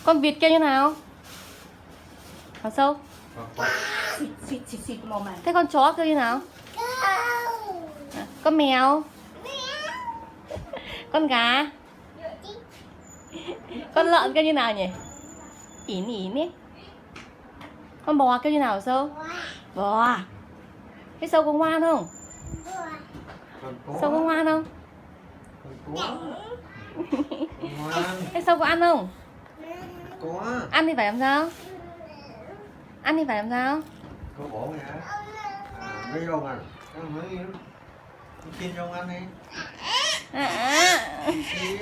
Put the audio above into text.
Con vịt kêu như nào? Hào Sâu. Xịt mồm này. Thế con chó kêu như nào? Con mèo. Con gà. Con lợn kêu như nào nhỉ? Ỉn ỉn ý. Con bò kêu như nào Hào Sâu? Bò. Thế Sâu có ngoan không? Sâu có ngoan không? Thế Sâu có ăn không? Có. Ăn thì phải làm sao? Ăn thì phải làm sao? Có bổ hả? Mấy vô à? Ăn mấy chiên vô ăn đi. À. Chiên.